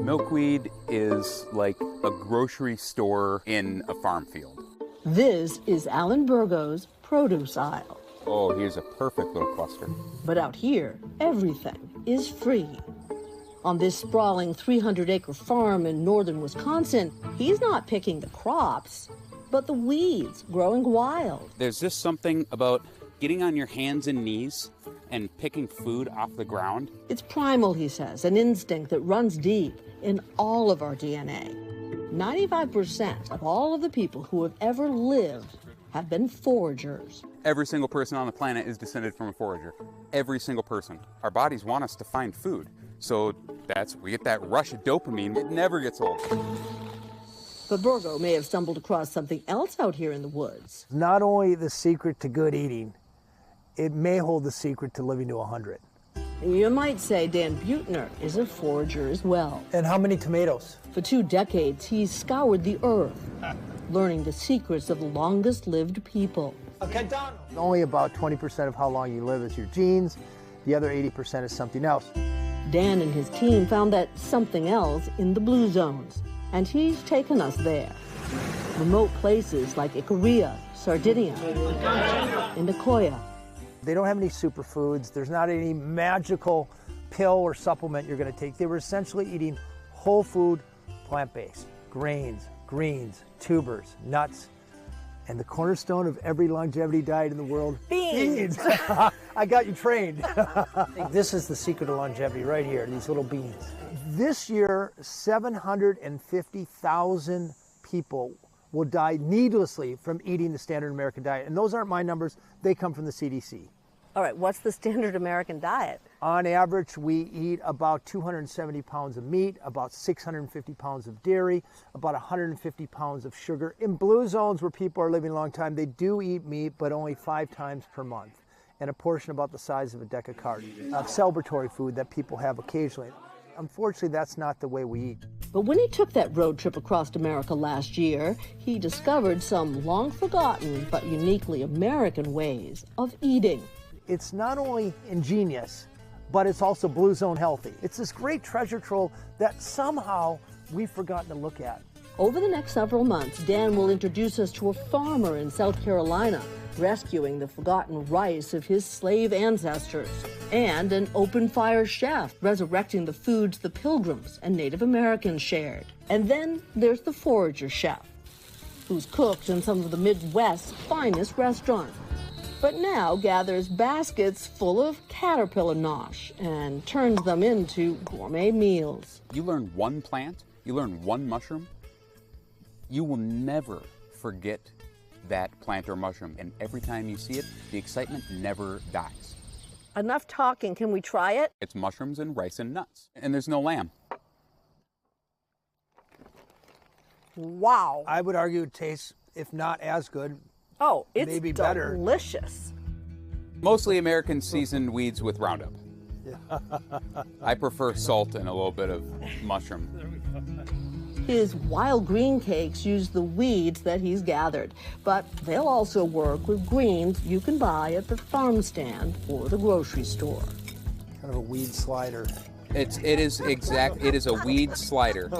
Milkweed is like a grocery store in a farm field. This is Alan Burgo's produce aisle. Oh, here's a perfect little cluster. But out here, everything is free. On this sprawling 300-acre farm in northern Wisconsin, he's not picking the crops, but the weeds growing wild. There's just something about getting on your hands and knees and picking food off the ground. It's primal, he says, an instinct that runs deep in all of our DNA. 95% of all of the people who have ever lived have been foragers. Every single person on the planet is descended from a forager. Every single person. Our bodies want us to find food. So we get that rush of dopamine. It never gets old. But Burgo may have stumbled across something else out here in the woods. Not only the secret to good eating, it may hold the secret to living to 100. You might say Dan Buettner is a forager as well. And how many tomatoes? For 2 decades, he's scoured the earth, learning the secrets of the longest-lived people. Only about 20% of how long you live is your genes. The other 80% is something else. Dan and his team found that something else in the blue zones, and he's taken us there. Remote places like Ikaria, Sardinia, and Nicoya. They don't have any superfoods. There's not any magical pill or supplement you're going to take. They were essentially eating whole food, plant-based, grains, greens, tubers, nuts, and the cornerstone of every longevity diet in the world, beans. I got you trained. This is the secret of longevity right here, these little beans. This year, 750,000 people will die needlessly from eating the standard American diet. And those aren't my numbers, they come from the CDC. All right, what's the standard American diet? On average, we eat about 270 pounds of meat, about 650 pounds of dairy, about 150 pounds of sugar. In blue zones where people are living a long time, they do eat meat, but only 5 times per month, and a portion about the size of a deck of cards. Celebratory food that people have occasionally. Unfortunately, that's not the way we eat. But when he took that road trip across America last year, he discovered some long-forgotten but uniquely American ways of eating. It's not only ingenious, but it's also blue zone healthy. It's this great treasure trove that somehow we've forgotten to look at. Over the next several months, Dan will introduce us to a farmer in South Carolina, rescuing the forgotten rice of his slave ancestors, and an open-fire chef resurrecting the foods the Pilgrims and Native Americans shared. And then there's the forager chef, who's cooked in some of the Midwest's finest restaurants, but now gathers baskets full of caterpillar nosh and turns them into gourmet meals. You learn one plant, you learn one mushroom, you will never forget that plant or mushroom. And every time you see it, the excitement never dies. Enough talking, can we try it? It's mushrooms and rice and nuts. And there's no lamb. Wow. I would argue it tastes, if not as good, Oh, it's maybe better. Delicious. Mostly Americans season weeds with Roundup. I prefer salt and a little bit of mushroom. His wild green cakes use the weeds that he's gathered, but they'll also work with greens you can buy at the farm stand or the grocery store. Kind of a weed slider. It is a weed slider.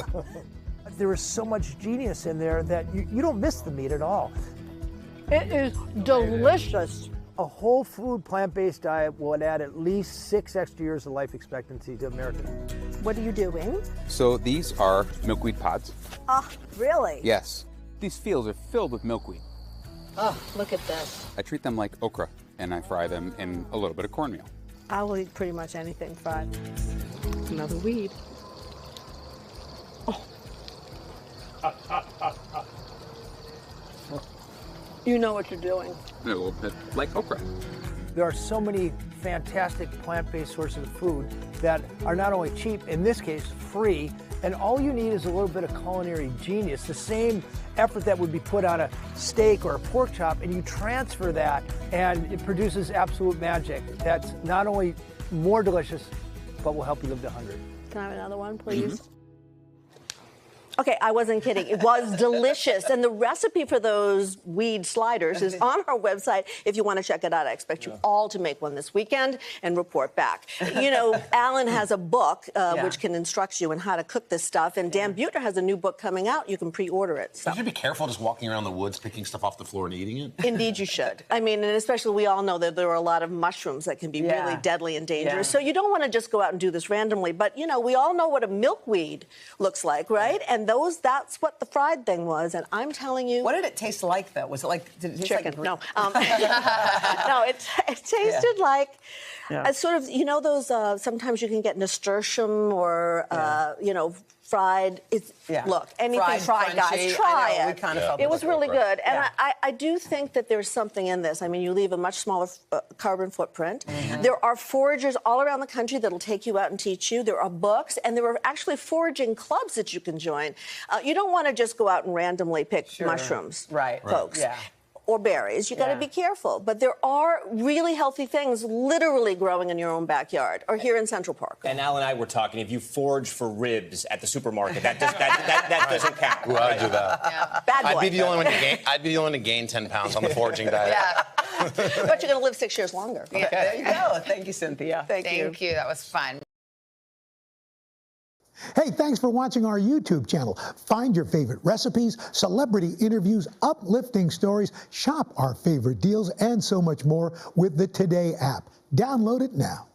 There is so much genius in there that you don't miss the meat at all. It is delicious. A whole food plant-based diet will add at least 6 extra years of life expectancy to Americans. What are you doing? So these are milkweed pods. Ah, really? Yes. These fields are filled with milkweed. Oh, look at this. I treat them like okra, and I fry them in a little bit of cornmeal. I will eat pretty much anything fried. Another weed. Oh. You know what you're doing. A little bit like okra. There are so many fantastic plant-based sources of food that are not only cheap, in this case, free, and all you need is a little bit of culinary genius, the same effort that would be put on a steak or a pork chop, and you transfer that, and it produces absolute magic that's not only more delicious, but will help you live to 100. Can I have another one, please? Okay, I wasn't kidding. It was delicious. And the recipe for those weed sliders is on our website if you want to check it out. I expect you all to make one this weekend and report back. You know, Alan has a book which can instruct you in how to cook this stuff. And Dan Buettner has a new book coming out. You can pre-order it. So. You should be careful just walking around the woods, picking stuff off the floor and eating it. Indeed, you should. I mean, and especially we all know that there are a lot of mushrooms that can be really deadly and dangerous. So you don't want to just go out and do this randomly. But, you know, we all know what a milkweed looks like, right? And that's what the fried thing was. And I'm telling you. What did it taste like, though? Was it like, did it taste chicken? Like no. No, it tasted like a sort of, you know, those, sometimes you can get nasturtium or, you know, fried. Look, anything fried, guys, try it. We kind of felt it was really good. And I do think that there's something in this. I mean, you leave a much smaller carbon footprint. There are foragers all around the country that'll take you out and teach you. There are books, and there are actually foraging clubs that you can join. You don't want to just go out and randomly pick mushrooms, folks. Or berries. You got to be careful. But there are really healthy things literally growing in your own backyard or here in Central Park. And Al and I were talking, if you forage for ribs at the supermarket, that doesn't count. Well, I do that. Bad boy. I'd be the only one to gain 10 pounds on the foraging diet. But you're going to live 6 years longer. Okay. There you go. Thank you, Cynthia. Thank you. That was fun. Hey, thanks for watching our YouTube channel. Find your favorite recipes, celebrity interviews, uplifting stories, shop our favorite deals, and so much more with the Today app. Download it now.